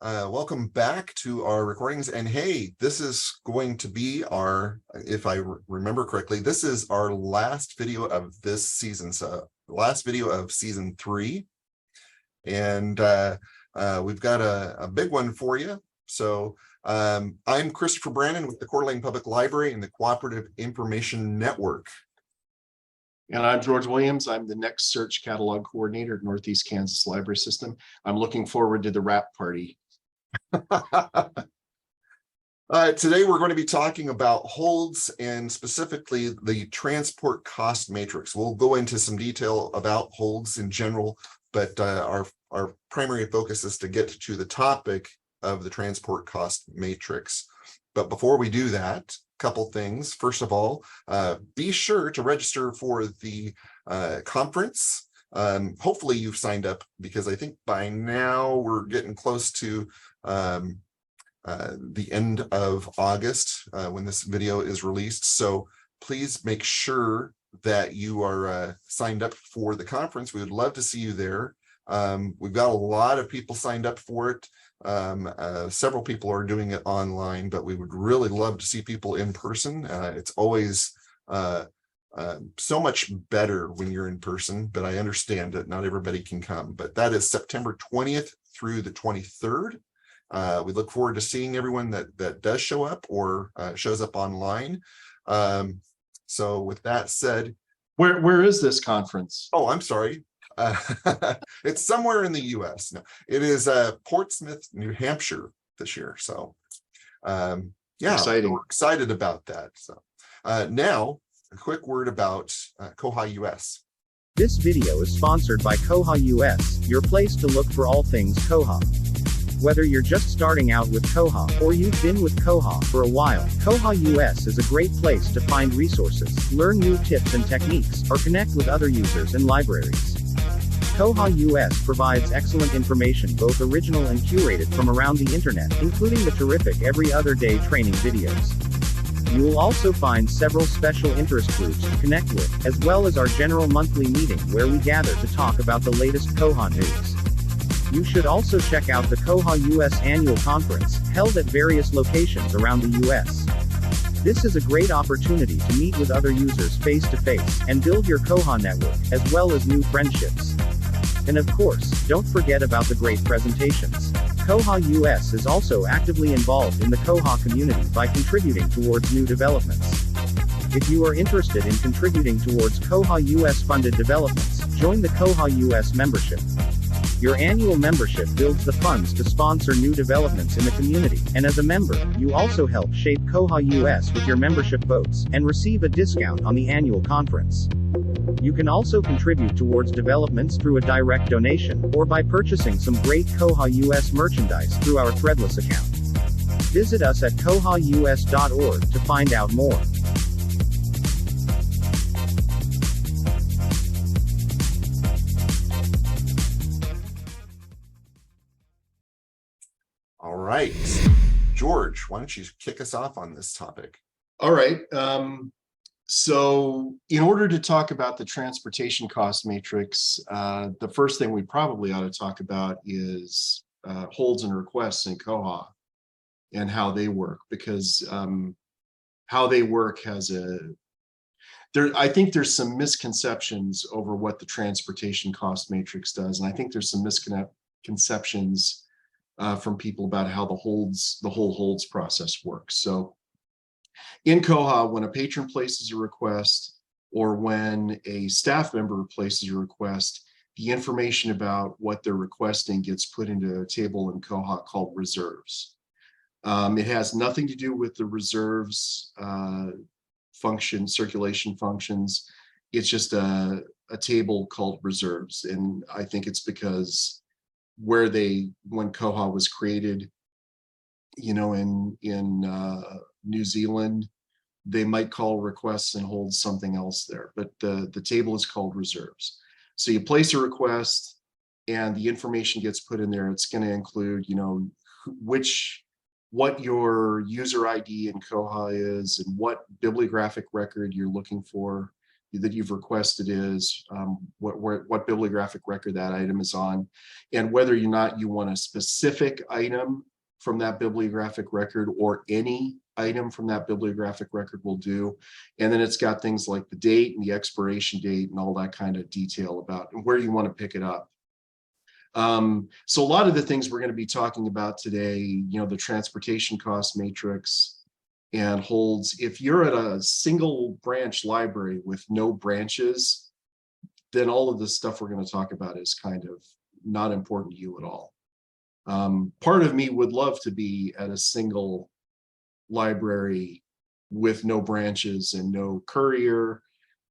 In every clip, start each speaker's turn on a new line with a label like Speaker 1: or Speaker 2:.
Speaker 1: Welcome back to our recordings. And hey, this is going to be our, if I remember correctly, this is our last video of this season. So last video of season 3. And we've got a big one for you. So I'm Christopher Brandon with the Coeur d'Alene Public Library and the Cooperative Information Network.
Speaker 2: And I'm George Williams. I'm the Next Search Catalog Coordinator at Northeast Kansas Library System. I'm looking forward to the wrap party.
Speaker 1: Today we're going to be talking about holds and specifically the transport cost matrix. We'll go into some detail about holds in general, but our primary focus is to get to the topic of the transport cost matrix. But before we do that, couple things. First of all, be sure to register for the conference. Hopefully you've signed up, because I think by now we're getting close to the end of August when this video is released. So please make sure that you are signed up for the conference. We would love to see you there. We've got a lot of people signed up for it. Several people are doing it online, but we would really love to see people in person. It's always so much better when you're in person, but I understand that not everybody can come. But that is September 20th through the 23rd. We look forward to seeing everyone that does show up or shows up online. So with that said,
Speaker 2: where is this conference?
Speaker 1: Oh, I'm sorry. It's somewhere in the US. No, it is Portsmouth, New Hampshire this year. So yeah,
Speaker 2: exciting.
Speaker 1: We're excited about that. So now a quick word about koha-US.
Speaker 3: This video is sponsored by koha-US, your place to look for all things Koha. Whether you're just starting out with Koha, or you've been with Koha for a while, koha-US is a great place to find resources, learn new tips and techniques, or connect with other users and libraries. Koha-US provides excellent information, both original and curated from around the internet, including the terrific Every Other Day training videos. You will also find several special interest groups to connect with, as well as our general monthly meeting where we gather to talk about the latest Koha news. You should also check out the koha-US annual conference, held at various locations around the US. This is a great opportunity to meet with other users face-to-face, and build your Koha network, as well as new friendships. And of course, don't forget about the great presentations. Koha-US is also actively involved in the Koha community by contributing towards new developments. If you are interested in contributing towards Koha-US funded developments, join the Koha-US membership. Your annual membership builds the funds to sponsor new developments in the community, and as a member, you also help shape Koha-US with your membership votes, and receive a discount on the annual conference. You can also contribute towards developments through a direct donation, or by purchasing some great Koha-US merchandise through our Threadless account. Visit us at koha-us.org to find out more.
Speaker 1: All right, George, why don't you kick us off on this topic?
Speaker 2: All right. So in order to talk about the transportation cost matrix, the first thing we probably ought to talk about is holds and requests in Koha and how they work, because how they work has I think there's some misconceptions over what the transportation cost matrix does. And I think there's some misconceptions from people about how the whole holds process works. So in Koha, when a patron places a request, or when a staff member places a request, the information about what they're requesting gets put into a table in Koha called reserves. It has nothing to do with the reserves circulation functions. It's just a table called reserves. And I think it's because when Koha was created, in New Zealand, they might call requests and holds something else there, but the table is called reserves. So you place a request and the information gets put in there. It's going to include, what your user ID in Koha is, and what bibliographic record you're looking for, that you've requested is, what bibliographic record that item is on, and whether or not you want a specific item from that bibliographic record or any item from that bibliographic record will do. And then it's got things like the date and the expiration date and all that kind of detail about where you want to pick it up. So a lot of the things we're going to be talking about today, you know, the transportation cost matrix and holds. If you're at a single branch library with no branches, then all of the stuff we're going to talk about is kind of not important to you at all. Part of me would love to be at a single library with no branches and no courier.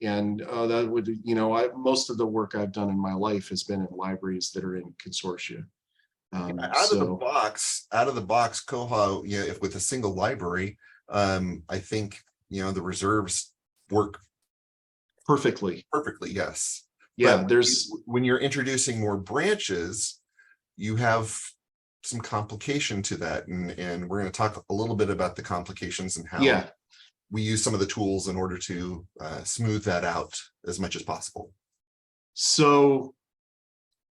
Speaker 2: And that would, you know, most of the work I've done in my life has been in libraries that are in consortia.
Speaker 1: Out of the box, Koha, you know, if with a single library, I think, you know, the reserves work
Speaker 2: perfectly.
Speaker 1: Yes.
Speaker 2: Yeah,
Speaker 1: but when you're introducing more branches, you have some complication to that, and we're going to talk a little bit about the complications and how we use some of the tools in order to smooth that out as much as possible.
Speaker 2: So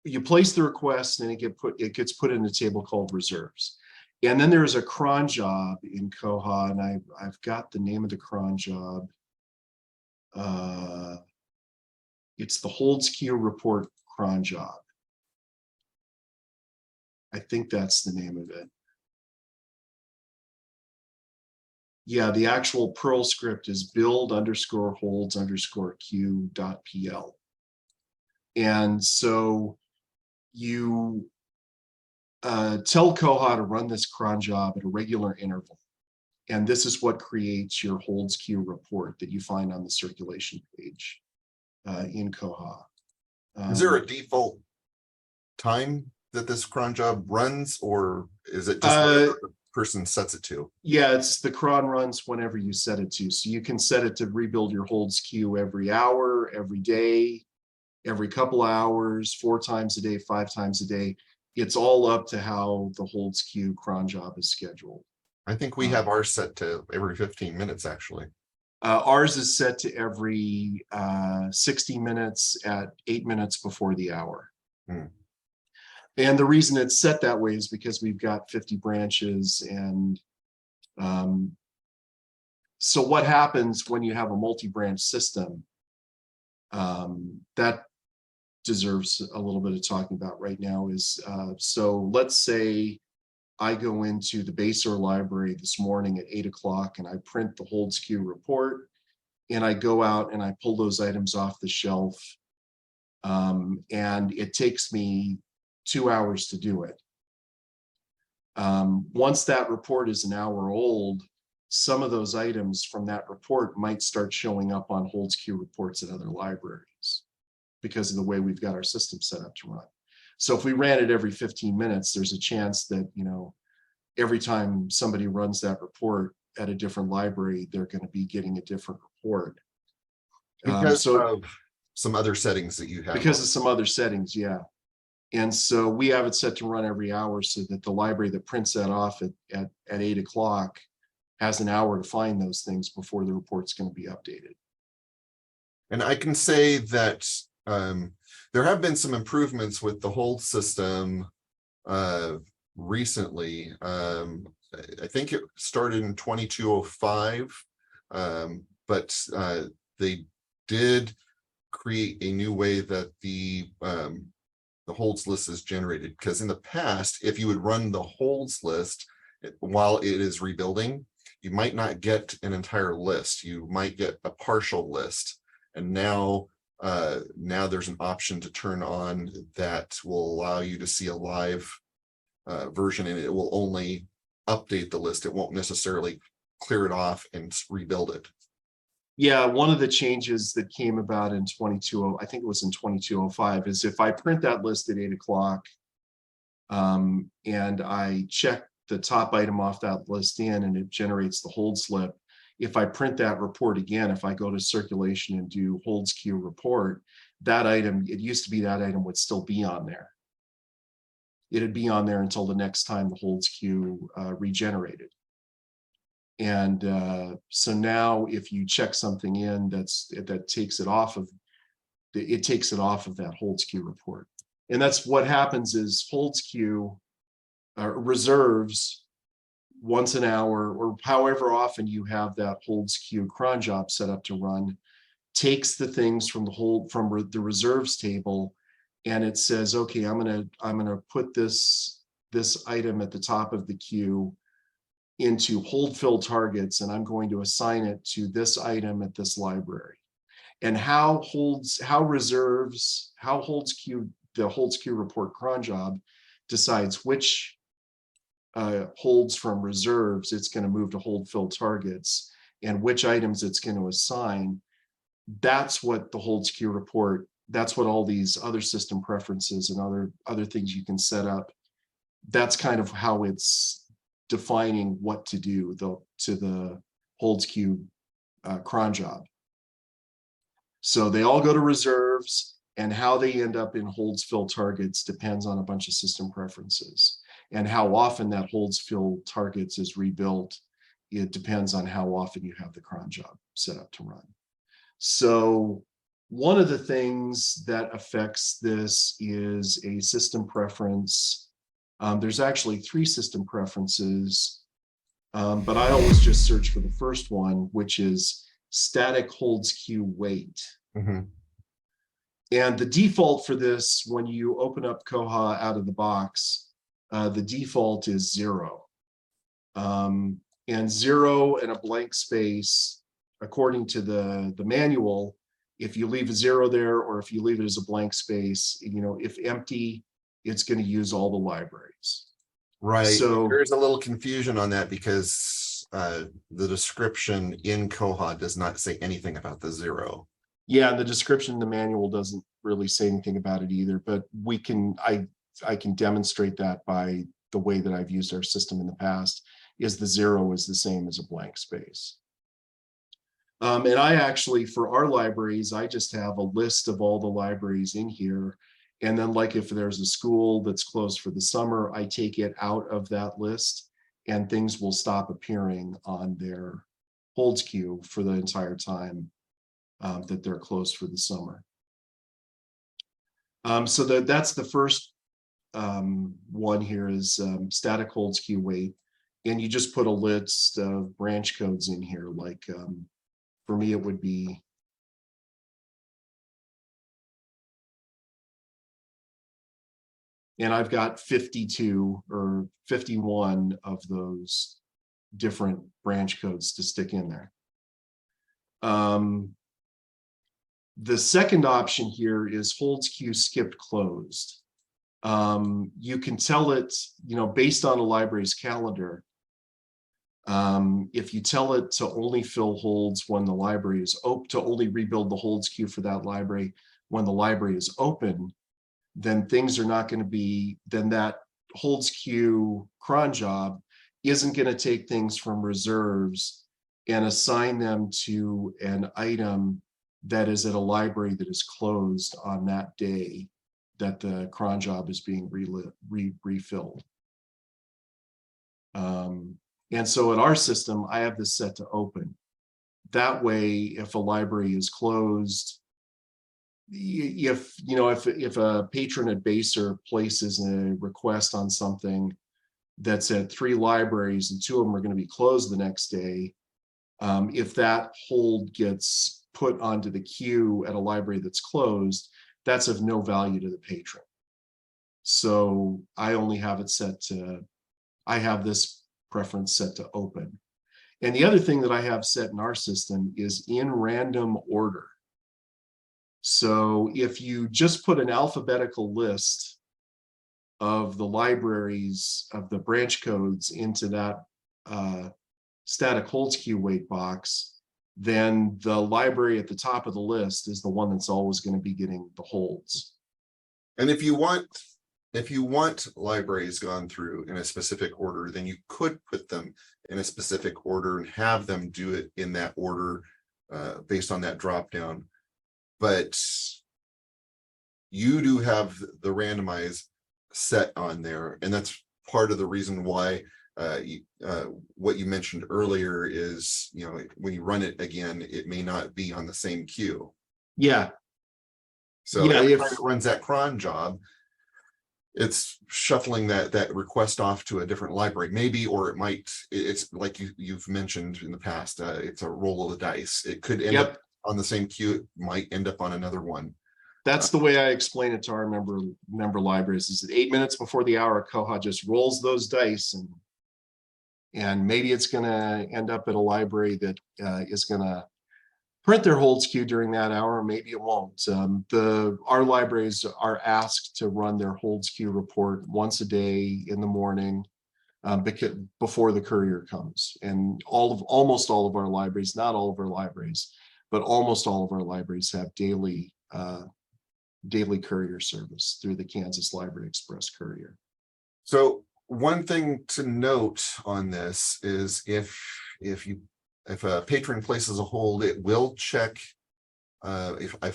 Speaker 2: you place the request and it gets put in a table called reserves. And then there's a cron job in Koha, and I've got the name of the cron job. It's the holds queue report cron job. I think that's the name of it. Yeah, the actual Perl script is build_holds_queue.pl. And so you tell Koha to run this cron job at a regular interval. And this is what creates your holds queue report that you find on the circulation page in Koha.
Speaker 1: Is there a default time that this cron job runs, or is it just whatever the person sets it to?
Speaker 2: Yeah, it's the cron runs whenever you set it to. So you can set it to rebuild your holds queue every hour, every day, every couple of hours, 4 times a day, 5 times a day. It's all up to how the holds queue cron job is scheduled.
Speaker 1: I think we have ours set to every 15 minutes, actually.
Speaker 2: Ours is set to every 60 minutes at 8 minutes before the hour. And the reason it's set that way is because we've got 50 branches. And so what happens when you have a multi-branch system, that deserves a little bit of talking about right now is, so let's say I go into the Baser library this morning at 8 o'clock and I print the holds queue report, and I go out and I pull those items off the shelf. And it takes me 2 hours to do it. Once that report is an hour old, some of those items from that report might start showing up on holds queue reports at other libraries because of the way we've got our system set up to run. So if we ran it every 15 minutes, there's a chance that, you know, every time somebody runs that report at a different library, they're going to be getting a different report.
Speaker 1: Because of some other settings that you have.
Speaker 2: Because of some other settings, yeah. And so we have it set to run every hour so that the library that prints that off at 8 o'clock has an hour to find those things before the report's going to be updated.
Speaker 1: And I can say that there have been some improvements with the hold system recently. I think it started in 2205, but they did create a new way that the holds list is generated, because in the past, if you would run the holds list while it is rebuilding, you might not get an entire list. You might get a partial list. And now there's an option to turn on that will allow you to see a live version, and it will only update the list. It won't necessarily clear it off and rebuild it.
Speaker 2: Yeah, one of the changes that came about in 2205, is if I print that list at 8 o'clock and I check the top item off that list in and it generates the hold slip, if I print that report again, if I go to circulation and do holds queue report, that item, it used to be that item would still be on there. It'd be on there until the next time the holds queue regenerated. And so now if you check something in, that takes it off of that holds queue report. And that's what happens is holds queue reserves once an hour, or however often you have that holds queue cron job set up to run, takes the things from the reserves table, and it says, okay, I'm gonna put this item at the top of the queue into hold fill targets, and I'm going to assign it to this item at this library. And how holds queue, the holds queue report cron job decides which holds from reserves it's going to move to hold fill targets, and which items it's going to assign. That's what the holds queue report, that's what all these other system preferences and other things you can set up, that's kind of how it's defining what to do to the holds queue cron job. So they all go to reserves, and how they end up in holds fill targets depends on a bunch of system preferences. And how often that holds fill targets is rebuilt, it depends on how often you have the cron job set up to run. So one of the things that affects this is a system preference. There's actually 3 system preferences, but I always just search for the first one, which is StaticHoldsQueueWeight.
Speaker 1: Mm-hmm.
Speaker 2: And the default for this, when you open up Koha out of the box, the default is 0. And 0 and a blank space, according to the manual, if you leave a 0 there, or if you leave it as a blank space, if empty, it's going to use all the libraries.
Speaker 1: Right.
Speaker 2: So
Speaker 1: there's a little confusion on that because the description in Koha does not say anything about the 0.
Speaker 2: Yeah, the description in the manual doesn't really say anything about it either, but I can demonstrate that by the way that I've used our system in the past, is the 0 is the same as a blank space. And I actually, for our libraries, I just have a list of all the libraries in here. And then, like, if there's a school that's closed for the summer, I take it out of that list, and things will stop appearing on their holds queue for the entire time that they're closed for the summer. So that's the first one here is StaticHoldsQueueWeight, and you just put a list of branch codes in here. Like for me, it would be and I've got 52 or 51 of those different branch codes to stick in there. The second option here is holds queue skipped closed. You can tell it, based on a library's calendar, if you tell it to only fill holds when the library is open, to only rebuild the holds queue for that library when the library is open, then things are not going to be, then that holds queue cron job isn't going to take things from reserves and assign them to an item that is at a library that is closed on that day that the cron job is being refilled. And so in our system, I have this set to open. That way, if a library is closed, if a patron at Baser places a request on something that's at 3 libraries and 2 of them are going to be closed the next day, if that hold gets put onto the queue at a library that's closed, that's of no value to the patron. So I only have it set to, I have this preference set to open. And the other thing that I have set in our system is in random order. So if you just put an alphabetical list of the libraries of the branch codes into that StaticHoldsQueueWeight box, then the library at the top of the list is the one that's always going to be getting the holds.
Speaker 1: And if you want libraries gone through in a specific order, then you could put them in a specific order and have them do it in that order based on that drop down. But you do have the randomize set on there, and that's part of the reason why what you mentioned earlier is, when you run it again, it may not be on the same queue.
Speaker 2: Yeah.
Speaker 1: So
Speaker 2: Yeah,
Speaker 1: every
Speaker 2: if-
Speaker 1: time it runs that cron job, it's shuffling that request off to a different library, maybe, or it might, it's like you've mentioned in the past, it's a roll of the dice. It could end up on the same queue, it might end up on another one.
Speaker 2: That's the way I explain it to our member libraries, is that 8 minutes before the hour, Koha just rolls those dice, and maybe it's going to end up at a library that is going to print their holds queue during that hour. Maybe it won't. Our libraries are asked to run their holds queue report once a day in the morning, before the courier comes. And almost all of our libraries, not all of our libraries, but almost all of our libraries have daily courier service through the Kansas Library Express Courier.
Speaker 1: So one thing to note on this is if a patron places a hold, it will check, if I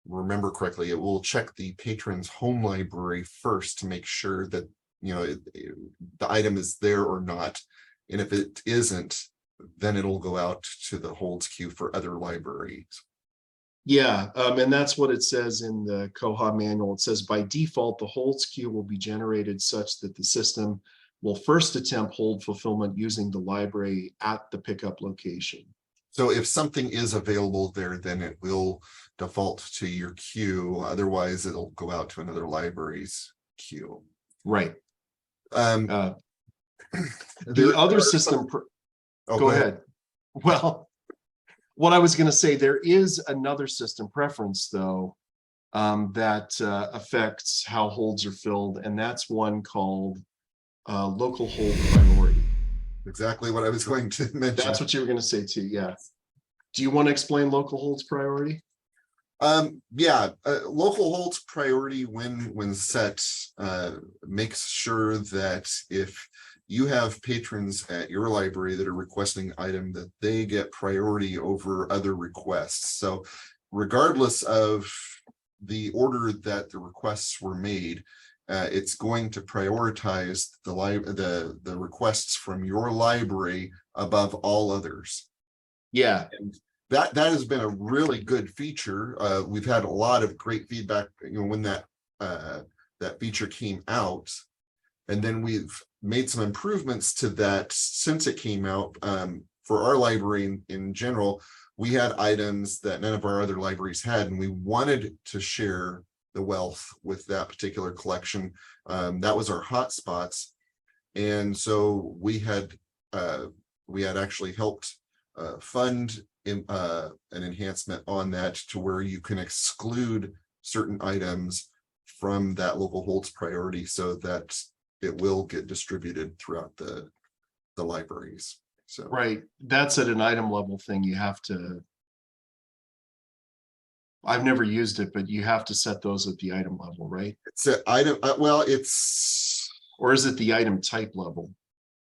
Speaker 1: remember correctly, it will check the patron's home library first to make sure that the item is there or not. And if it isn't, then it'll go out to the holds queue for other libraries.
Speaker 2: Yeah, and that's what it says in the Koha manual. It says, by default, the holds queue will be generated such that the system will first attempt hold fulfillment using the library at the pickup location.
Speaker 1: So if something is available there, then it will default to your queue. Otherwise, it'll go out to another library's queue.
Speaker 2: Right.
Speaker 1: The
Speaker 2: other system. Go ahead. Well, what I was going to say, there is another system preference, though, that affects how holds are filled, and that's one called local hold priority.
Speaker 1: Exactly what I was going to mention.
Speaker 2: That's what you were going to say too. Yeah. Do you want to explain local holds priority?
Speaker 1: Yeah, local holds priority when set makes sure that if you have patrons at your library that are requesting an item, that they get priority over other requests. So regardless of the order that the requests were made, it's going to prioritize the requests from your library above all others.
Speaker 2: Yeah.
Speaker 1: And that has been a really good feature. We've had a lot of great feedback, when that feature came out, and then we've made some improvements to that since it came out. For our library in general, we had items that none of our other libraries had, and we wanted to share the wealth with that particular collection. That was our hotspots, and so we had actually helped fund an enhancement on that to where you can exclude certain items from that local holds priority so that it will get distributed throughout the libraries. So
Speaker 2: right, that's at an item level thing. You have to, I've never used it, but you have to set those at the item level, right?
Speaker 1: it's an item,
Speaker 2: Or is it the item type level?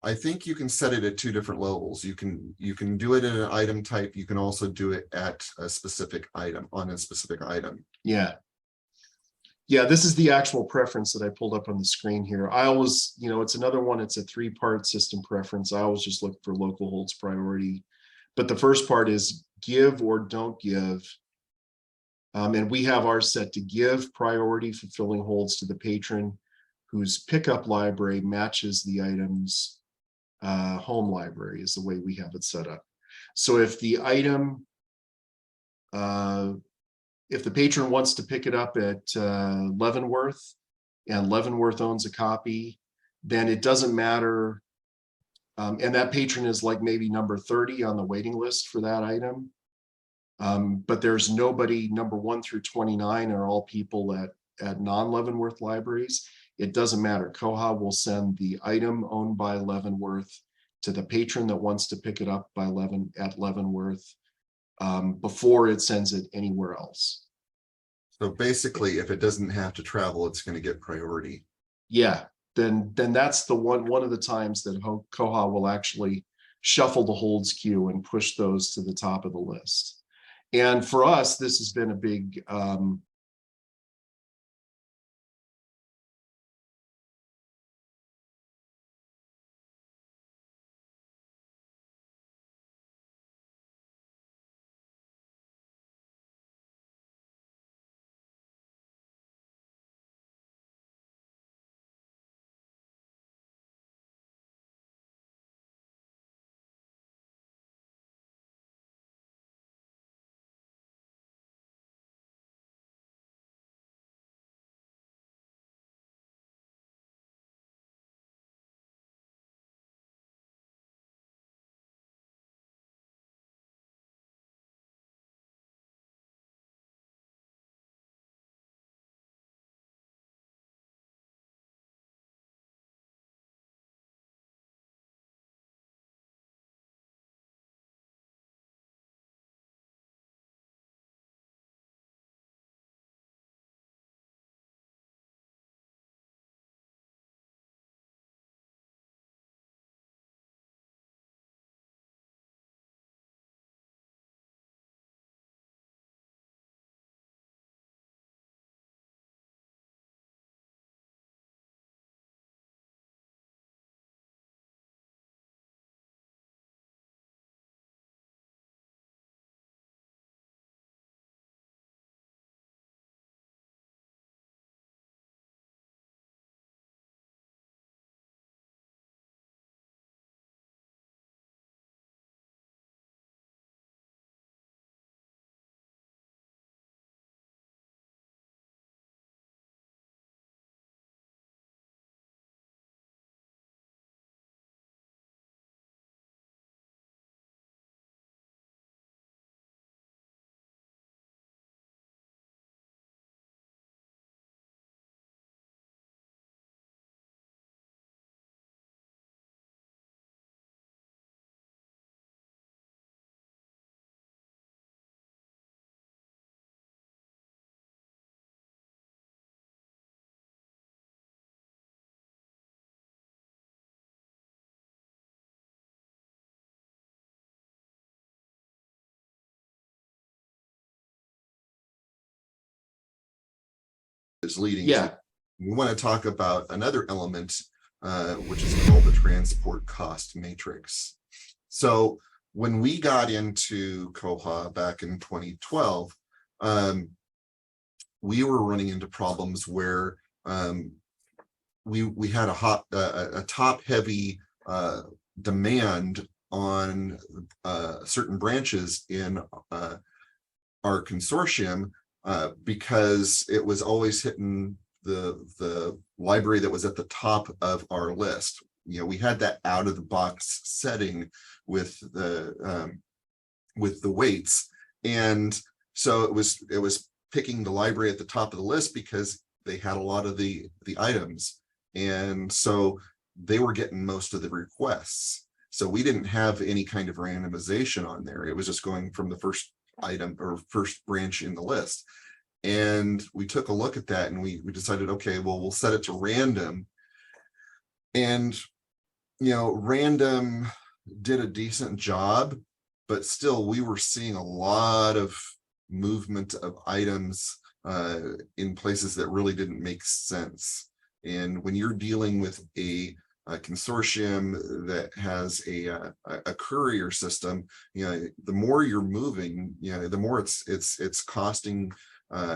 Speaker 1: I think you can set it at two different levels. You can do it in an item type. You can also do it at a specific item, on a specific item.
Speaker 2: Yeah. Yeah, this is the actual preference that I pulled up on the screen here. I always, it's another one. It's a 3-part system preference. I always just look for local holds priority. But the first part is give or don't give. And we have ours set to give priority fulfilling holds to the patron whose pickup library matches the item's home library, is the way we have it set up. So if the item, if the patron wants to pick it up at Leavenworth, and Leavenworth owns a copy, then it doesn't matter. And that patron is like maybe number 30 on the waiting list for that item. But there's nobody, number 1 through 29 are all people at non-Leavenworth libraries. It doesn't matter. Koha will send the item owned by Leavenworth to the patron that wants to pick it up at Leavenworth before it sends it anywhere else.
Speaker 1: So basically, if it doesn't have to travel, it's going to get priority.
Speaker 2: Yeah, then that's the one of the times that Koha will actually shuffle the holds queue and push those to the top of the list. And for us, this has been a big
Speaker 1: is leading
Speaker 2: Yeah.
Speaker 1: to. We want to talk about another element, which is called the transport cost matrix. So when we got into Koha back in 2012, we were running into problems where we had a top heavy demand on certain branches in our consortium because it was always hitting the library that was at the top of our list. We had that out of the box setting with the weights, and so it was picking the library at the top of the list because they had a lot of the items, and so they were getting most of the requests. So we didn't have any kind of randomization on there. It was just going from the first item or first branch in the list. And we took a look at that and we decided, okay, well, we'll set it to random. And, random did a decent job, but still we were seeing a lot of movement of items in places that really didn't make sense. And when you're dealing with a consortium that has a courier system, the more you're moving, the more it's costing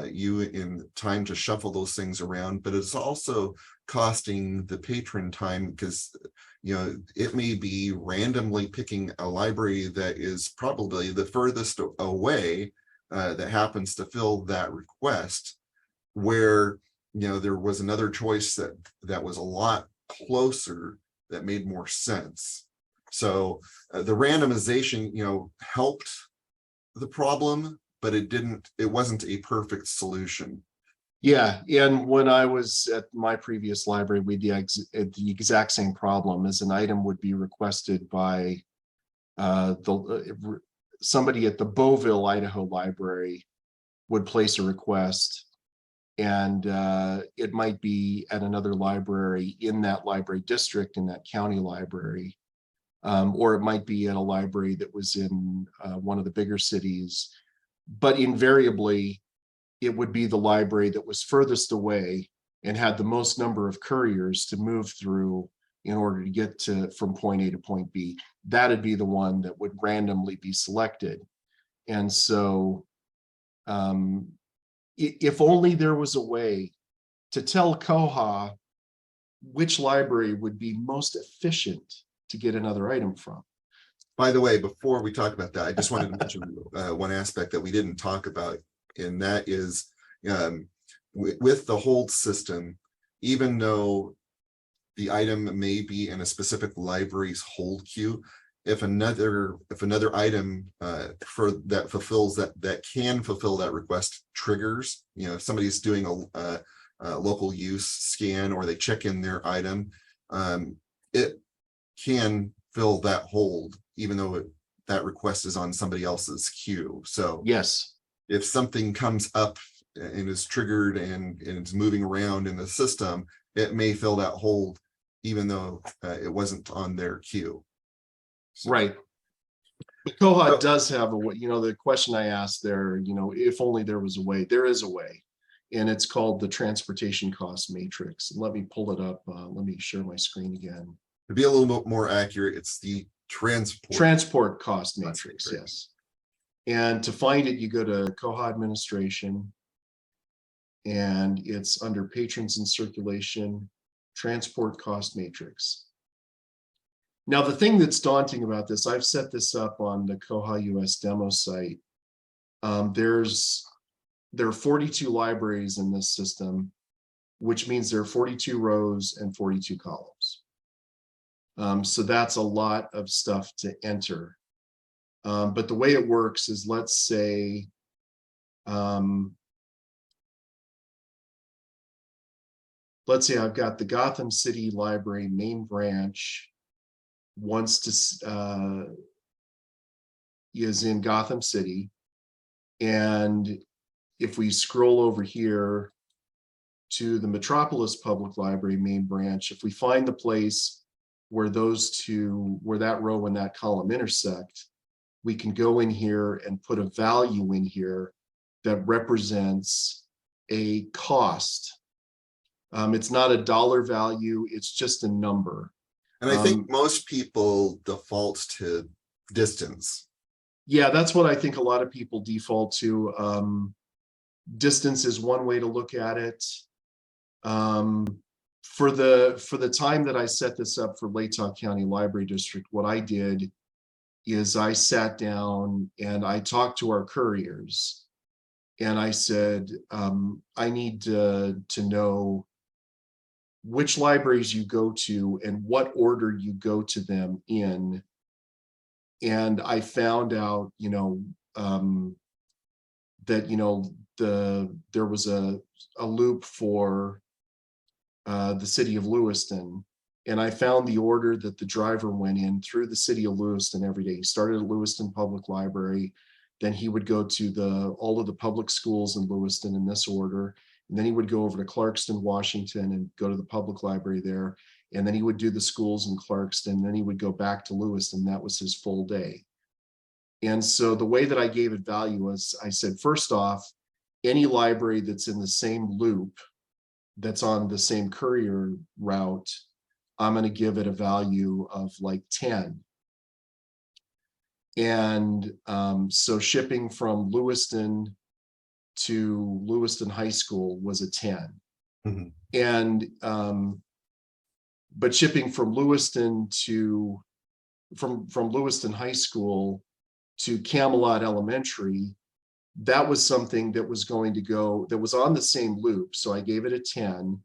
Speaker 1: you in time to shuffle those things around, but it's also costing the patron time because it may be randomly picking a library that is probably the furthest away that happens to fill that request, where there was another choice that was a lot closer that made more sense. So the randomization helped the problem, but it wasn't a perfect solution.
Speaker 2: Yeah, and when I was at my previous library, we had the exact same problem. As an item would be requested by somebody at the Beauville, Idaho library would place a request, and it might be at another library in that library district, in that county library, or it might be at a library that was in one of the bigger cities. But invariably, it would be the library that was furthest away and had the most number of couriers to move through in order to get from point A to point B. That'd be the one that would randomly be selected. And so if only there was a way to tell Koha which library would be most efficient to get another item from.
Speaker 1: By the way, before we talk about that, I just wanted to mention one aspect that we didn't talk about, and that is with the hold system, even though the item may be in a specific library's hold queue, if another item that can fulfill that request triggers, if somebody's doing a local use scan or they check in their item, it can fill that hold, even though that request is on somebody else's queue. So
Speaker 2: yes,
Speaker 1: if something comes up and is triggered and it's moving around in the system, it may fill that hold, even though it wasn't on their queue. So,
Speaker 2: right. But Koha does have a way, the question I asked there, if only there was a way. There is a way, and it's called the transportation cost matrix. Let me pull it up. Let me share my screen again.
Speaker 1: to be a little bit more accurate, it's the
Speaker 2: transport cost matrix. Yes. And to find it, you go to Koha administration, and it's under patrons in circulation, transport cost matrix. Now, the thing that's daunting about this, I've set this up on the koha-US demo site. There are 42 libraries in this system, which means there are 42 rows and 42 columns. So that's a lot of stuff to enter. But the way it works is, let's say, I've got the Gotham City Library main branch is in Gotham City. And if we scroll over here to the Metropolis Public Library main branch, if we find the place where that row and that column intersect, we can go in here and put a value in here that represents a cost It's not a dollar value, it's just a number.
Speaker 1: And I think most people default to distance.
Speaker 2: Yeah, that's what I think a lot of people default to. Distance is one way to look at it. For the time that I set this up for Latah County Library District, what I did is I sat down and I talked to our couriers, and I said, I need to know which libraries you go to and what order you go to them in. And I found out, that, there was a loop for the city of Lewiston. And I found the order that the driver went in through the city of Lewiston every day. He started at Lewiston Public Library. Then he would go to all of the public schools in Lewiston in this order. And then he would go over to Clarkston, Washington, and go to the public library there. And then he would do the schools in Clarkston. Then he would go back to Lewiston. That was his full day. And so the way that I gave it value was, I said, first off, any library that's in the same loop, that's on the same courier route, I'm going to give it a value of like 10. And so shipping from Lewiston to Lewiston High School was a 10.
Speaker 1: Mhm.
Speaker 2: And but shipping from Lewiston to from Lewiston High School to Camelot Elementary, that was something that was going to go, that was on the same loop. So I gave it a 10,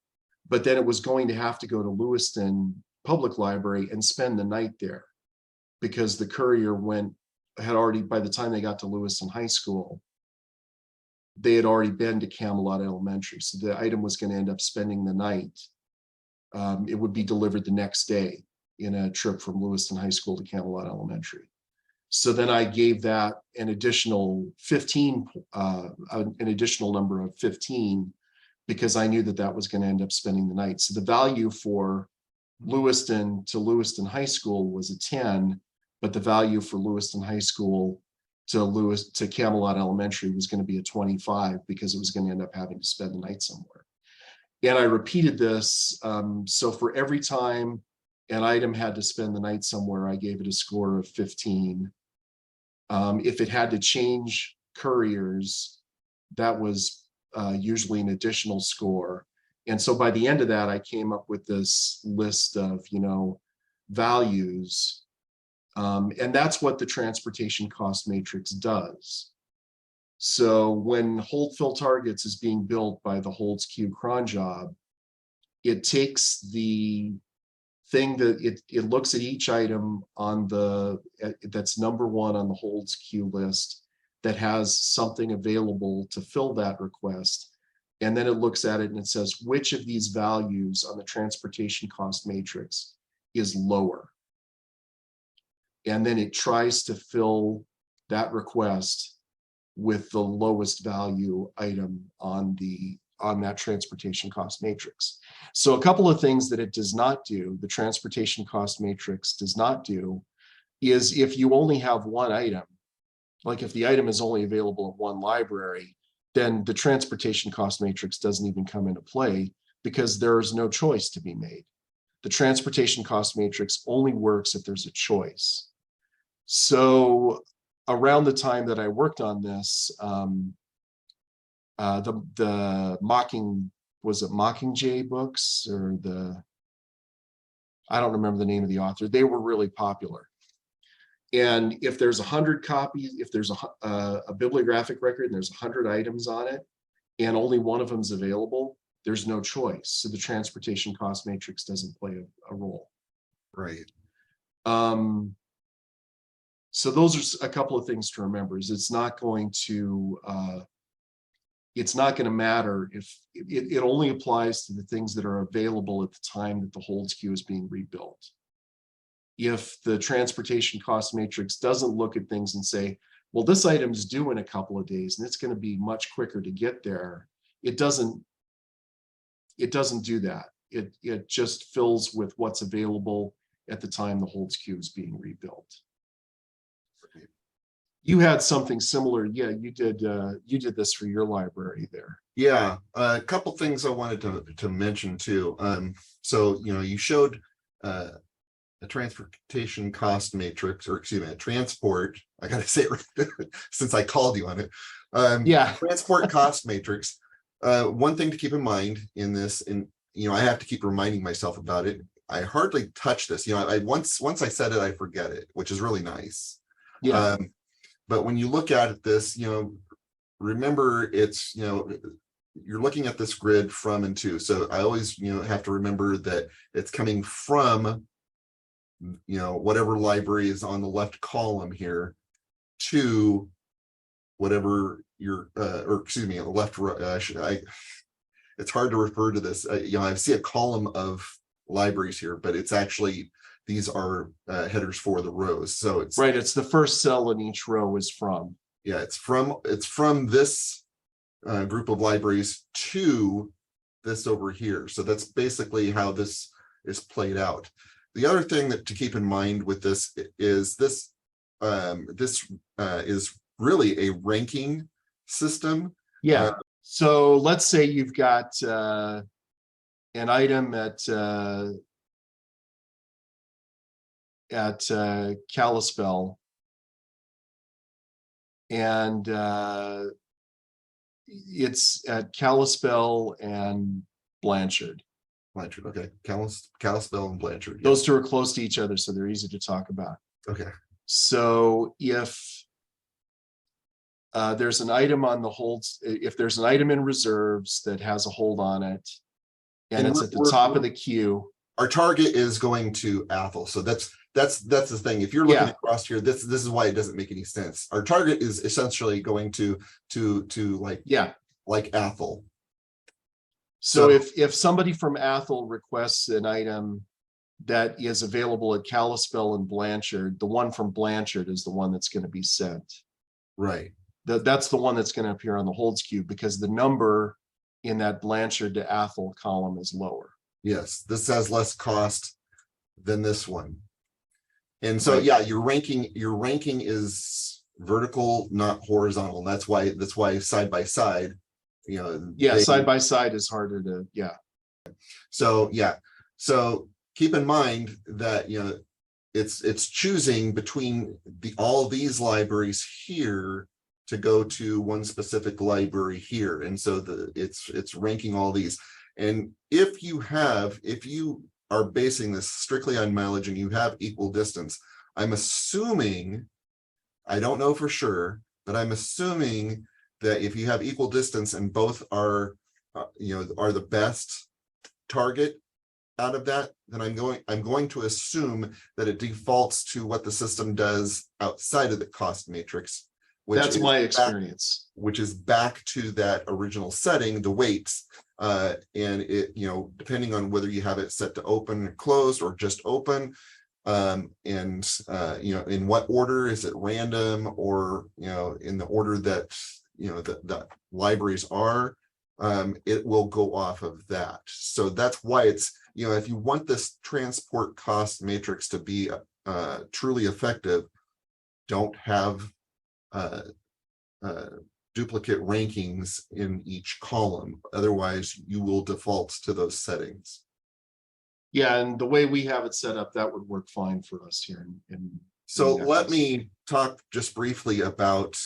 Speaker 2: but then it was going to have to go to Lewiston Public Library and spend the night there, because the courier had already, by the time they got to Lewiston High School, they had already been to Camelot Elementary. So the item was going to end up spending the night. It would be delivered the next day in a trip from Lewiston High School to Camelot Elementary. So then I gave that an additional 15, an additional number of 15, because I knew that that was going to end up spending the night. So the value for Lewiston to Lewiston High School was a 10, but the value for Lewiston High School to Camelot Elementary was going to be a 25, because it was going to end up having to spend the night somewhere. And I repeated this. So for every time an item had to spend the night somewhere, I gave it a score of 15. If it had to change couriers, that was usually an additional score. And so by the end of that, I came up with this list of, values. And that's what the transportation cost matrix does. So when hold fill targets is being built by the HoldsQ cron job, it takes the thing that it looks at each item on that's number one on the HoldsQ list that has something available to fill that request. And then it looks at it and it says, which of these values on the transportation cost matrix is lower? And then it tries to fill that request with the lowest value item on that transportation cost matrix. So a couple of things that it does not do, the transportation cost matrix does not do, is if you only have one item, like if the item is only available at one library, then the transportation cost matrix doesn't even come into play, because there is no choice to be made. The transportation cost matrix only works if there's a choice. So around the time that I worked on this, the Mockingjay books, or I don't remember the name of the author, they were really popular. And if there's 100 copies, if there's a bibliographic record and there's 100 items on it, and only one of them is available, there's no choice. So the transportation cost matrix doesn't play a role.
Speaker 1: Right.
Speaker 2: So those are a couple of things to remember. Is it's not going to matter if it only applies to the things that are available at the time that the HoldsQ is being rebuilt. If the transportation cost matrix doesn't look at things and say, well, this item's due in a couple of days and it's going to be much quicker to get there, it doesn't do that. It just fills with what's available at the time the HoldsQ is being rebuilt. You had something similar. Yeah, you did this for your library there.
Speaker 1: Yeah, a couple things I wanted to mention too. So you showed a transportation cost matrix, or excuse me, a transport. I gotta say it since I called you on it.
Speaker 2: Yeah.
Speaker 1: Transport cost matrix. One thing to keep in mind in this, and I have to keep reminding myself about it. I hardly touch this. I once I said it, I forget it, which is really nice.
Speaker 2: Yeah.
Speaker 1: But when you look at this, remember it's you're looking at this grid from and to. So I always have to remember that it's coming from whatever library is on the left column here to whatever your or excuse me, on the left it's hard to refer to this. I see a column of libraries here, but it's actually, these are headers for the rows. So it's
Speaker 2: right. It's the first cell in each row is from.
Speaker 1: Yeah, it's from this group of libraries to this over here. So that's basically how this is played out. The other thing that to keep in mind with this is this is really a ranking system.
Speaker 2: Yeah. So let's say you've got an item at Kalispell, and it's at Kalispell and Blanchard.
Speaker 1: Okay, Kalispell and Blanchard.
Speaker 2: Those two are close to each other, so they're easy to talk about.
Speaker 1: Okay.
Speaker 2: So if there's an item on the holds, if there's an item in reserves that has a hold on it, and it's at the top of the queue.
Speaker 1: Our target is going to Athol. So that's the thing. If you're looking across here, this is why it doesn't make any sense. Our target is essentially going to like Athol.
Speaker 2: So if somebody from Athol requests an item that is available at Kalispell and Blanchard, the one from Blanchard is the one that's going to be sent.
Speaker 1: Right.
Speaker 2: That's the one that's going to appear on the holds queue, because the number in that Blanchard to Athol column is lower.
Speaker 1: Yes, this has less cost than this one. And so, yeah, your ranking is vertical, not horizontal. That's why side by side,
Speaker 2: side by side is harder to,
Speaker 1: So keep in mind that, it's choosing between all these libraries here to go to one specific library here. And so it's ranking all these. And if you are basing this strictly on mileage and you have equal distance, I'm assuming, I don't know for sure, but I'm assuming that if you have equal distance and both are the best target out of that, then I'm going to assume that it defaults to what the system does outside of the cost matrix.
Speaker 2: That's my experience.
Speaker 1: Which is back to that original setting, the weights. And it, depending on whether you have it set to open, closed, or just open, and in what order, is it random, or in the order that the libraries are, it will go off of that. So that's why it's, if you want this transport cost matrix to be truly effective, don't have duplicate rankings in each column. Otherwise, you will default to those settings.
Speaker 2: Yeah, and the way we have it set up, that would work fine for us here.
Speaker 1: So let me talk just briefly about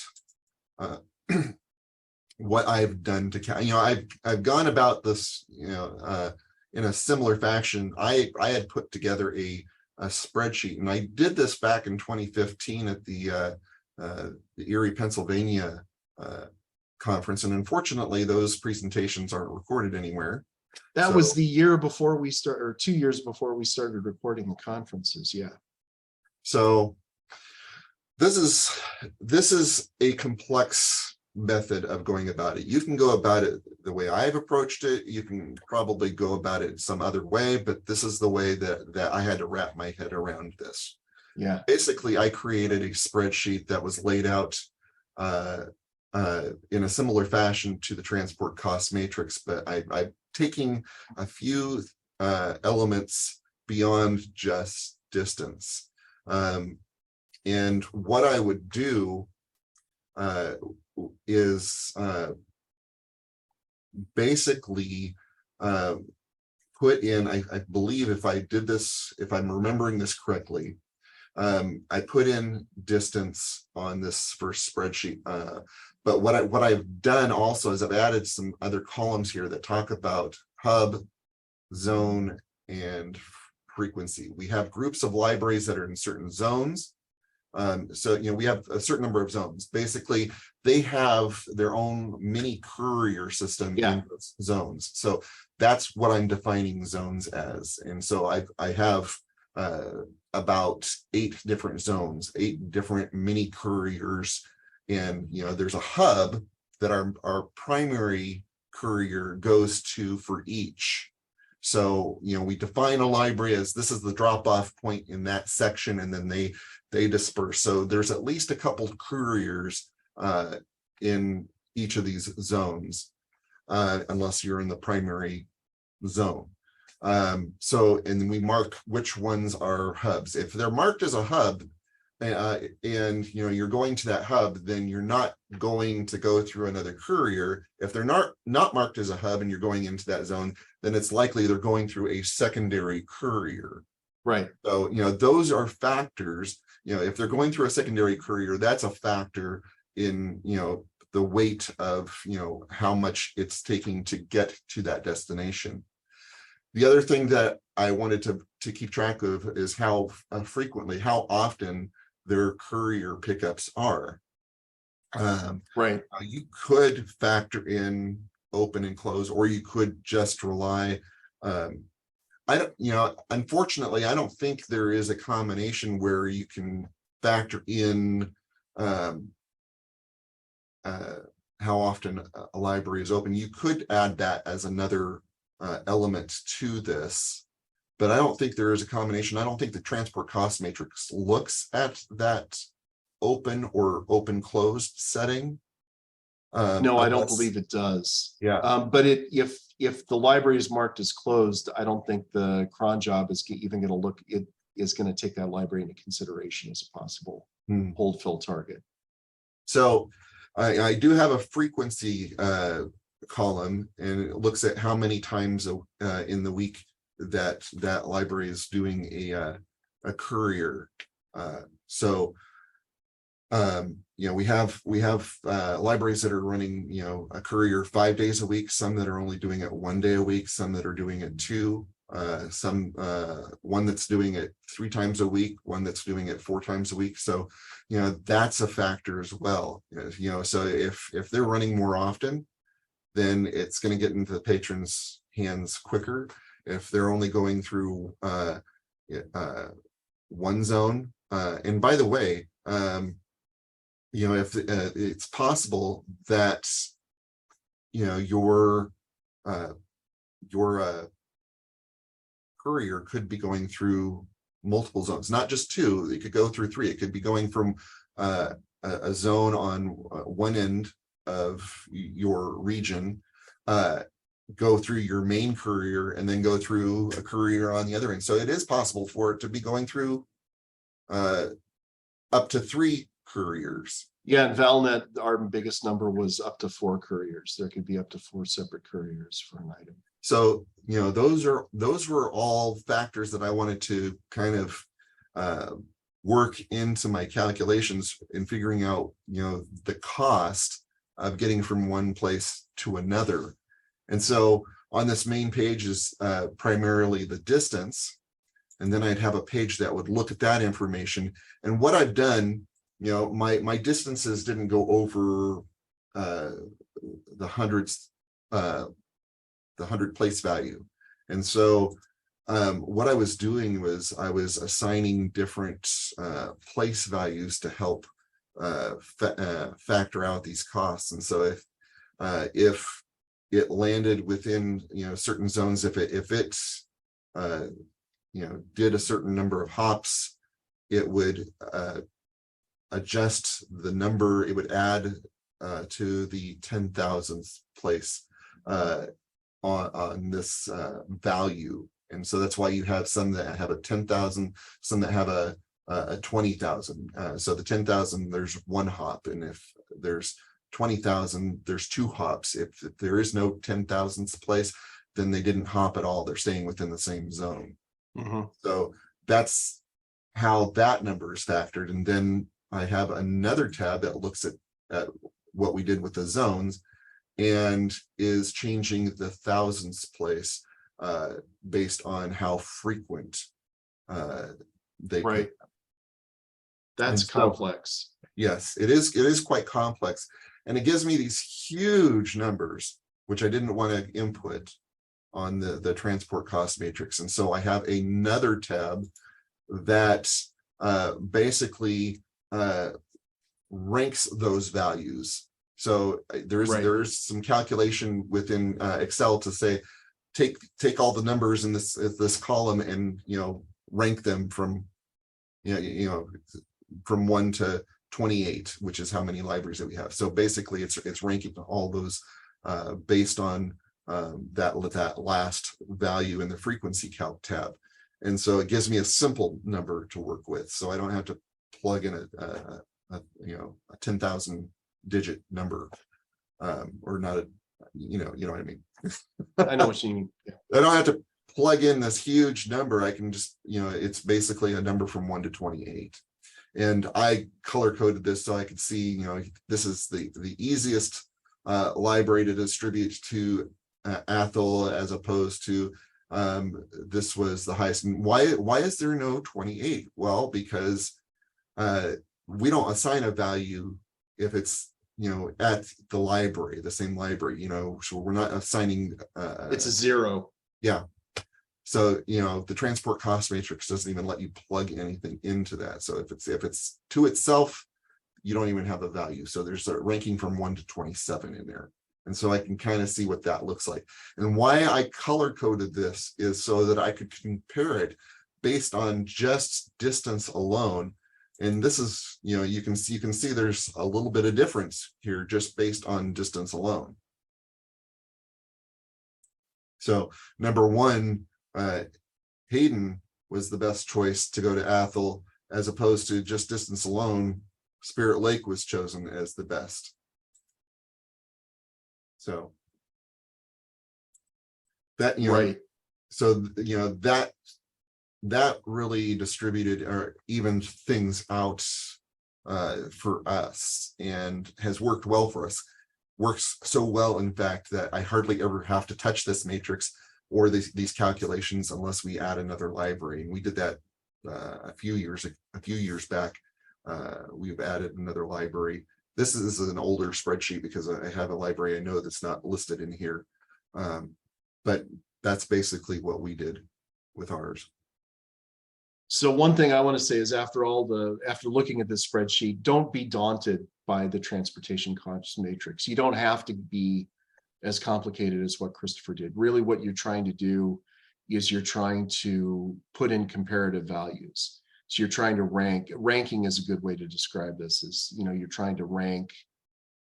Speaker 1: what I've done to, I've gone about this, in a similar fashion. I had put together a spreadsheet, and I did this back in 2015 at the Erie, Pennsylvania conference, and unfortunately those presentations aren't recorded anywhere.
Speaker 2: That was the year before we started, or 2 years before we started recording the conferences. Yeah.
Speaker 1: So this is a complex method of going about it. You can go about it the way I've approached it. You can probably go about it some other way, but this is the way that I had to wrap my head around this.
Speaker 2: Yeah.
Speaker 1: Basically, I created a spreadsheet that was laid out in a similar fashion to the transport cost matrix, but I'm taking a few elements beyond just distance. And what I would do is basically put in, I believe if I did this, if I'm remembering this correctly, I put in distance on this first spreadsheet. But what I've done also is I've added some other columns here that talk about hub, zone, and frequency. We have groups of libraries that are in certain zones. So, we have a certain number of zones. Basically, they have their own mini courier system in those zones. So that's what I'm defining zones as. And so I have about 8 different zones, 8 different mini couriers. And, there's a hub that our primary courier goes to for each. So, we define a library as this is the drop-off point in that section, and then they disperse. So there's at least a couple of couriers in each of these zones, unless you're in the primary zone. So, and then we mark which ones are hubs. If they're marked as a hub, and you're going to that hub, then you're not going to go through another courier. If they're not marked as a hub and you're going into that zone, then it's likely they're going through a secondary courier.
Speaker 2: Right.
Speaker 1: So, those are factors. If they're going through a secondary courier, that's a factor in, the weight of, how much it's taking to get to that destination. The other thing that I wanted to keep track of is how frequently, how often their courier pickups are.
Speaker 2: Right.
Speaker 1: You could factor in open and close, or you could just rely. Unfortunately, I don't think there is a combination where you can factor in how often a library is open. You could add that as another element to this, but I don't think there is a combination. I don't think the transport cost matrix looks at that open or open closed setting.
Speaker 2: No, I don't believe it does.
Speaker 1: Yeah.
Speaker 2: But if the library is marked as closed, I don't think the cron job is even going to look, it is going to take that library into consideration as a possible hold fill target.
Speaker 1: So I do have a frequency column, and it looks at how many times in the week that library is doing a courier. We have libraries that are running a courier 5 days a week, some that are only doing it 1 day a week, some that are doing it 2, some one that's doing it 3 times a week, one that's doing it 4 times a week. So that's a factor as well. So if they're running more often, then it's going to get into the patron's hands quicker. If they're only going through one zone, and by the way, if it's possible that your courier could be going through multiple zones, not just 2. It could go through 3. It could be going from a zone on one end of your region, go through your main courier, and then go through a courier on the other end. So it is possible for it to be going through up to 3 couriers.
Speaker 2: Yeah, in Valnet, our biggest number was up to 4 couriers. There could be up to 4 separate couriers for an item.
Speaker 1: So, those were all factors that I wanted to kind of work into my calculations in figuring out, the cost of getting from one place to another. And so on this main page is primarily the distance. And then I'd have a page that would look at that information. And what I've done, my distances didn't go over the hundreds, the 100 place value. And so what I was doing was I was assigning different place values to help factor out these costs. And so if it landed within certain zones, if it did a certain number of hops, it would adjust the number. It would add to the 10,000th place on this value. And so that's why you have some that have a 10,000, some that have a 20,000. So the 10,000, there's 1 hop, and if there's 20,000, there's 2 hops. If there is no 10,000th place, then they didn't hop at all. They're staying within the same zone. So that's how that number is factored. And then I have another tab that looks at what we did with the zones and is changing the thousandths place based on how frequent they
Speaker 2: Right. That's complex.
Speaker 1: Yes, it is quite complex. And it gives me these huge numbers, which I didn't want to input on the transport cost matrix. And so I have another tab that basically ranks those values. So there's some calculation within Excel to say, take all the numbers in this column and, rank them from, from 1 to 28, which is how many libraries that we have. So basically it's ranking all those based on that last value in the frequency calc tab. And so it gives me a simple number to work with. So I don't have to plug in a 10,000 digit number or not a, you know what I mean?
Speaker 2: I know what you mean. Yeah.
Speaker 1: I don't have to plug in this huge number. I can just, it's basically a number from 1 to 28. And I color coded this so I could see, this is the easiest library to distribute to Athol as opposed to this was the highest. And why is there no 28? Well, because we don't assign a value if it's at the library, the same library, so we're not assigning
Speaker 2: it's a 0.
Speaker 1: Yeah. So the transport cost matrix doesn't even let you plug anything into that. So if it's to itself, you don't even have a value. So there's a ranking from 1 to 27 in there. And so I can kind of see what that looks like. And why I color coded this is so that I could compare it based on just distance alone. And this is, you can see there's a little bit of difference here just based on distance alone. So number 1, Hayden was the best choice to go to Athol, as opposed to just distance alone. Spirit Lake was chosen as the best. So that,
Speaker 2: right.
Speaker 1: So, that really distributed or evened things out for us and has worked well for us. Works so well, in fact, that I hardly ever have to touch this matrix or these calculations unless we add another library. And we did that a few years back. We've added another library. This is an older spreadsheet because I have a library I know that's not listed in here. But that's basically what we did with ours.
Speaker 2: So one thing I want to say is after looking at this spreadsheet, don't be daunted by the transportation cost matrix. You don't have to be as complicated as what Christopher did. Really what you're trying to do is you're trying to put in comparative values. So you're trying to ranking is a good way to describe this, is, you're trying to rank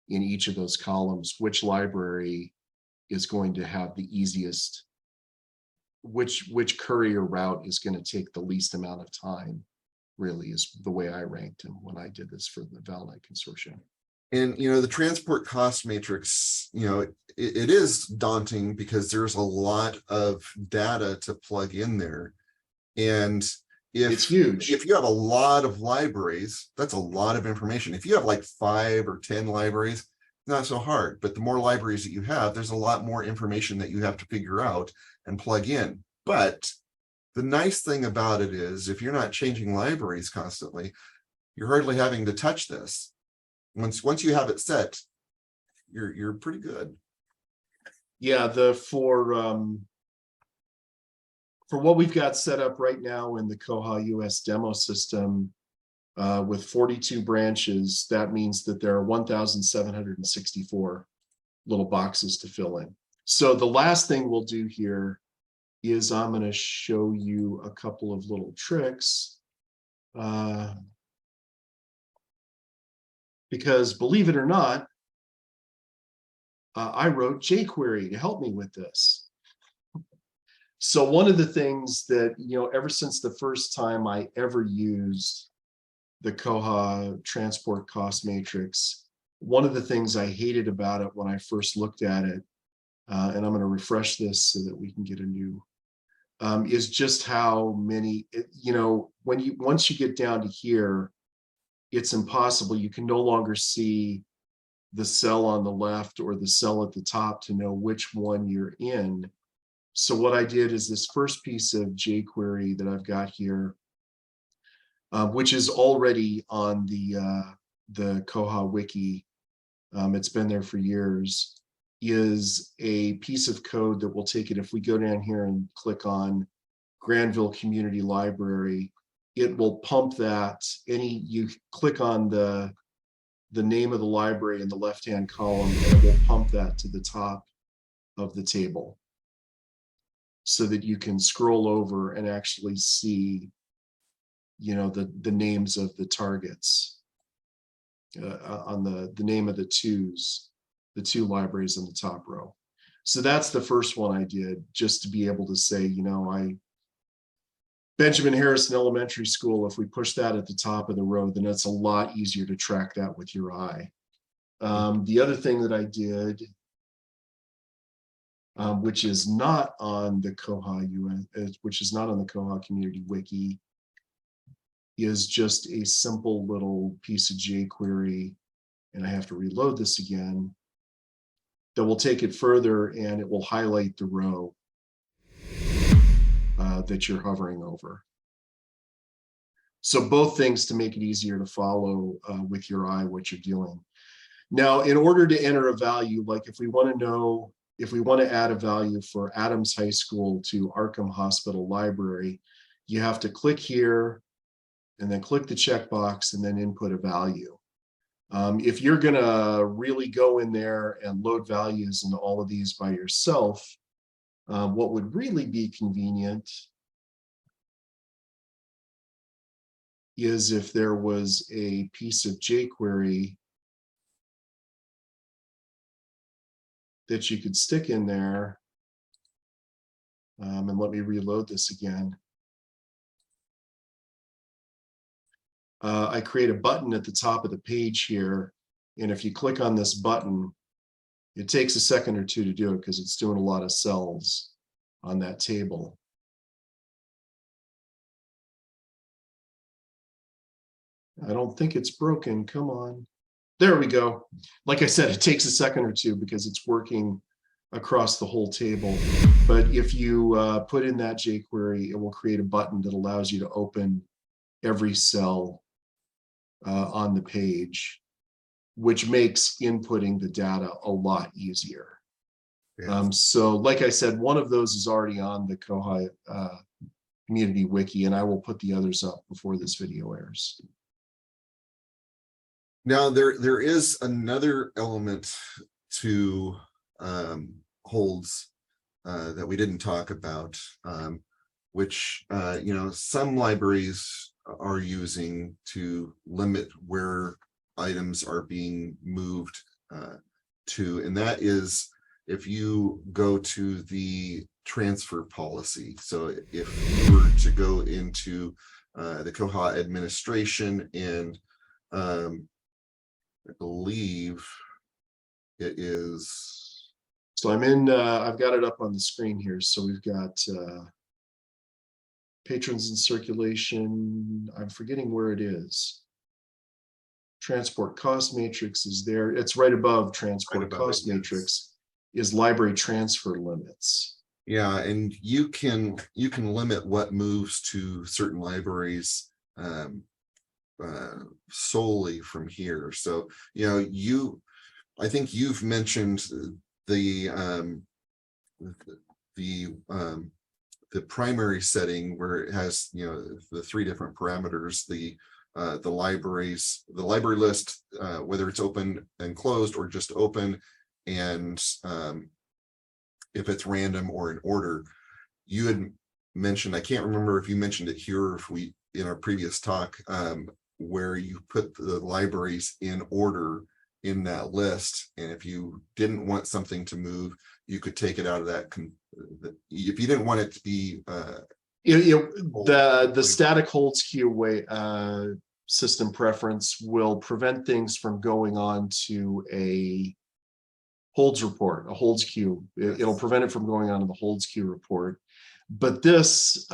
Speaker 2: in each of those columns, which library is going to have the easiest, which courier route is going to take the least amount of time, really, is the way I ranked them when I did this for the Valnet Consortium.
Speaker 1: And, the transport cost matrix, it is daunting because there's a lot of data to plug in there. And
Speaker 2: it's huge.
Speaker 1: If you have a lot of libraries, that's a lot of information. If you have like 5 or 10 libraries, not so hard. But the more libraries that you have, there's a lot more information that you have to figure out and plug in. But the nice thing about it is, if you're not changing libraries constantly, you're hardly having to touch this. Once you have it set, you're pretty good.
Speaker 2: Yeah, for what we've got set up right now in the koha-US demo system, with 42 branches, that means that there are 1,764 little boxes to fill in. So the last thing we'll do here is I'm going to show you a couple of little tricks. Because believe it or not, I wrote jQuery to help me with this. So one of the things that, ever since the first time I ever used the Koha transport cost matrix, one of the things I hated about it when I first looked at it, and I'm going to refresh this so that we can get a new, is just how many, you know, once you get down to here, it's impossible. You can no longer see the cell on the left or the cell at the top to know which one you're in. So what I did is this first piece of jQuery that I've got here, which is already on the Koha wiki, it's been there for years, is a piece of code that will take it. If we go down here and click on Granville Community Library, it will pump that. You click on the name of the library in the left-hand column, and it will pump that to the top of the table so that you can scroll over and actually see, you know, the names of the targets on the name of the two libraries in the top row. So that's the first one I did, just to be able to say, you know, Benjamin Harrison Elementary School, if we push that at the top of the row, then it's a lot easier to track that with your eye. The other thing that I did, which is not on the koha-US, which is not on the Koha Community Wiki, is just a simple little piece of jQuery, and I have to reload this again, that will take it further, and it will highlight the row that you're hovering over. So both things to make it easier to follow with your eye what you're doing. Now, in order to enter a value, like if we want to add a value for Adams High School to Arkham Hospital Library, you have to click here and then click the checkbox and then input a value. If you're gonna really go in there and load values into all of these by yourself, what would really be convenient is if there was a piece of jQuery that you could stick in there. And let me reload this again. I create a button at the top of the page here. And if you click on this button, it takes a second or two to do it because it's doing a lot of cells on that table. I don't think it's broken. Come on. There we go. Like I said, it takes a second or two because it's working across the whole table. But if you put in that jQuery, it will create a button that allows you to open every cell on the page, which makes inputting the data a lot easier. Yes. So like I said, one of those is already on the Koha Community Wiki, and I will put the others up before this video airs.
Speaker 1: Now, there is another element to holds that we didn't talk about, which you know, some libraries are using to limit where items are being moved to, and that is if you go to the transfer policy. So if you were to go into the Koha administration, and I believe it is.
Speaker 2: So I'm in, I've got it up on the screen here. So we've got patrons in circulation. I'm forgetting where it is. Transport cost matrix is there. It's right above transport cost matrix is library transfer limits.
Speaker 1: Yeah, and you can limit what moves to certain libraries solely from here. So, you know, I think you've mentioned the primary setting where it has, you know, the three different parameters, the library list, whether it's open and closed or just open, and if it's random or in order. You had mentioned, I can't remember if you mentioned it here or if we in our previous talk, where you put the libraries in order in that list, and if you didn't want something to move, you could take it out of that. If you didn't want it to be
Speaker 2: the StaticHoldsQueueWeight system preference will prevent things from going on to a holds report, a holds queue. It'll prevent it from going on to the holds queue report. But this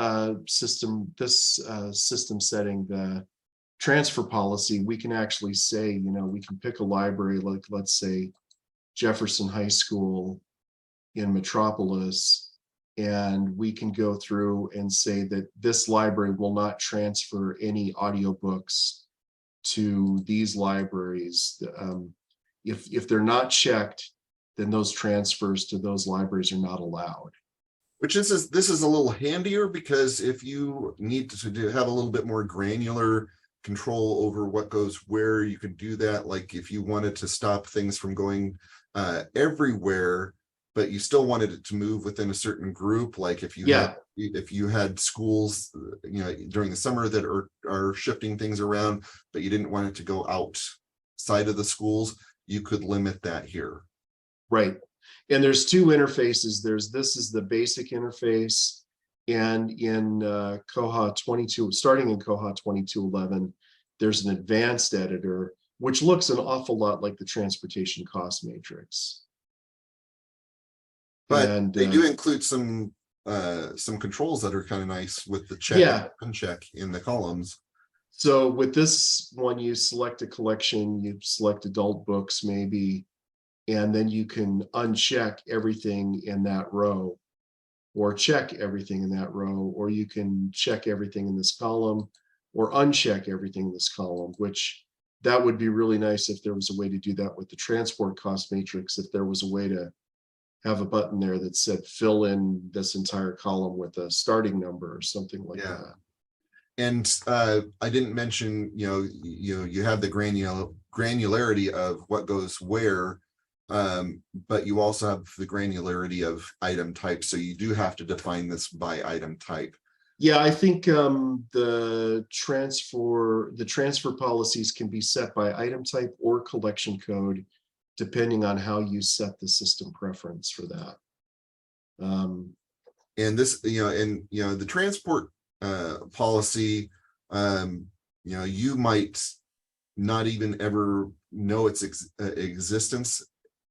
Speaker 2: system setting, the transfer policy, we can actually say, you know, we can pick a library, like let's say Jefferson High School in Metropolis, and we can go through and say that this library will not transfer any audiobooks to these libraries. If they're not checked, then those transfers to those libraries are not allowed.
Speaker 1: Which this is a little handier, because if you need to have a little bit more granular control over what goes where, you could do that. Like if you wanted to stop things from going everywhere, but you still wanted it to move within a certain group, like if you had schools, you know, during the summer that are shifting things around, but you didn't want it to go outside of the schools, you could limit that here.
Speaker 2: Right. And there's two interfaces. This is the basic interface, and in Koha 22, starting in Koha 2211, there's an advanced editor, which looks an awful lot like the transportation cost matrix.
Speaker 1: But they do include some controls that are kind of nice with the check and uncheck in the columns.
Speaker 2: So with this one, you select a collection, you select adult books maybe, and then you can uncheck everything in that row, or check everything in that row, or you can check everything in this column, or uncheck everything in this column, which that would be really nice if there was a way to do that with the transport cost matrix, if there was a way to have a button there that said fill in this entire column with a starting number or something like that.
Speaker 1: And I didn't mention, you have the granularity of what goes where, but you also have the granularity of item type. So you do have to define this by item type.
Speaker 2: Yeah, I think the transfer policies can be set by item type or collection code, depending on how you set the system preference for that.
Speaker 1: And this, the transport policy, you might not even ever know its existence.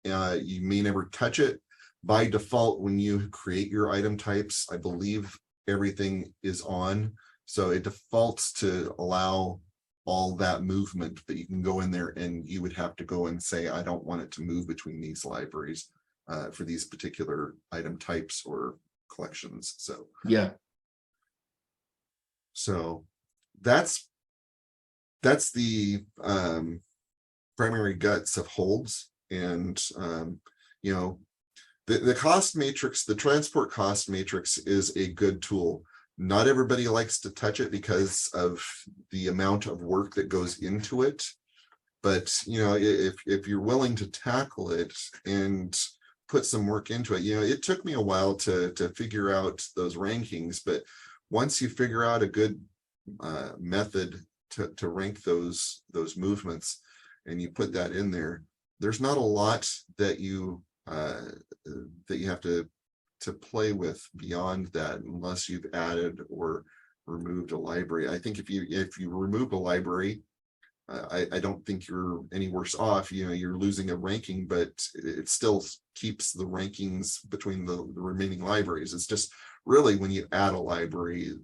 Speaker 1: You may never touch it. By default, when you create your item types, I believe everything is on. So it defaults to allow all that movement, but you can go in there and you would have to go and say, I don't want it to move between these libraries for these particular item types or collections. So
Speaker 2: yeah.
Speaker 1: So that's the primary guts of holds. And the cost matrix, the transport cost matrix, is a good tool. Not everybody likes to touch it because of the amount of work that goes into it. But if you're willing to tackle it and put some work into it, it took me a while to figure out those rankings, but once you figure out a good method to rank those movements and you put that in there, there's not a lot that you have to play with beyond that, unless you've added or removed a library. I think if you remove a library, I don't think you're any worse off. You're losing a ranking, but it still keeps the rankings between the remaining libraries. It's just really when you add a library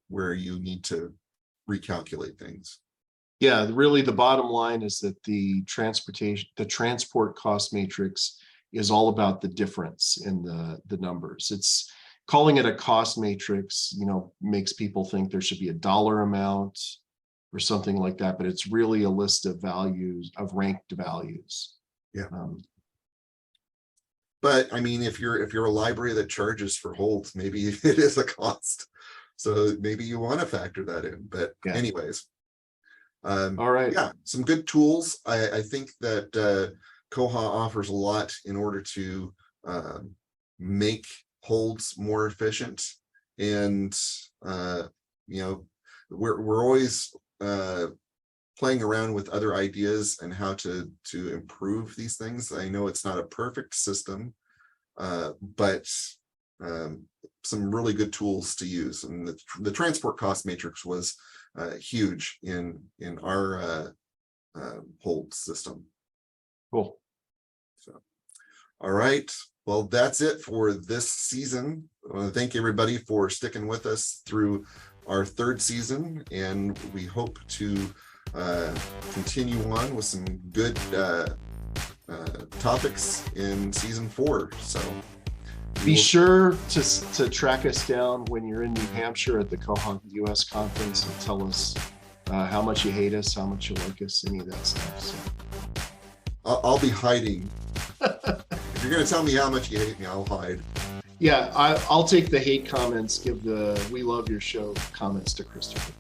Speaker 1: where you need to recalculate things.
Speaker 2: Yeah, really the bottom line is that the transport cost matrix is all about the difference in the numbers. It's calling it a cost matrix, makes people think there should be a dollar amount or something like that, but it's really a list of values, of ranked values.
Speaker 1: Yeah. But I mean, if you're a library that charges for holds, maybe it is a cost. So maybe you want to factor that in. But anyways.
Speaker 2: All right.
Speaker 1: Yeah, some good tools. I think that Koha offers a lot in order to make holds more efficient. And we're always playing around with other ideas and how to improve these things. I know it's not a perfect system, but some really good tools to use. And the transport cost matrix was huge in our hold system.
Speaker 2: Cool.
Speaker 1: So, all right. Well, that's it for this season. I want to thank everybody for sticking with us through our third season, and we hope to continue on with some good topics in season 4. So
Speaker 2: be sure to track us down when you're in New Hampshire at the koha-US conference and tell us how much you hate us, how much you like us, any of that stuff. So.
Speaker 1: I'll be hiding. If you're going to tell me how much you hate me, I'll hide.
Speaker 2: Yeah, I'll take the hate comments, give the "we love your show" comments to Christopher.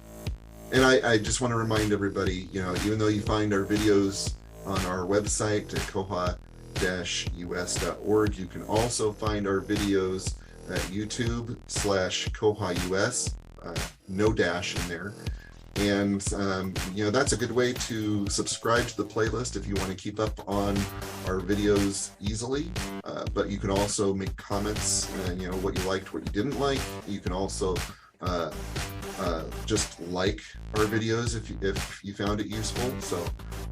Speaker 1: And I just want to remind everybody, you know, even though you find our videos on our website at koha-US.org, you can also find our videos at YouTube/koha-US, no dash in there. And, you know, that's a good way to subscribe to the playlist if you want to keep up on our videos easily. But you can also make comments, you know, what you liked, what you didn't like. You can also just like our videos if you found it useful. So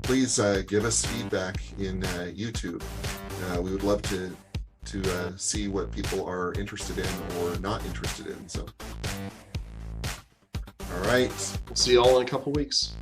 Speaker 1: please give us feedback in YouTube. We would love to see what people are interested in or not interested in. So. All right.
Speaker 2: We'll see you all in a couple weeks.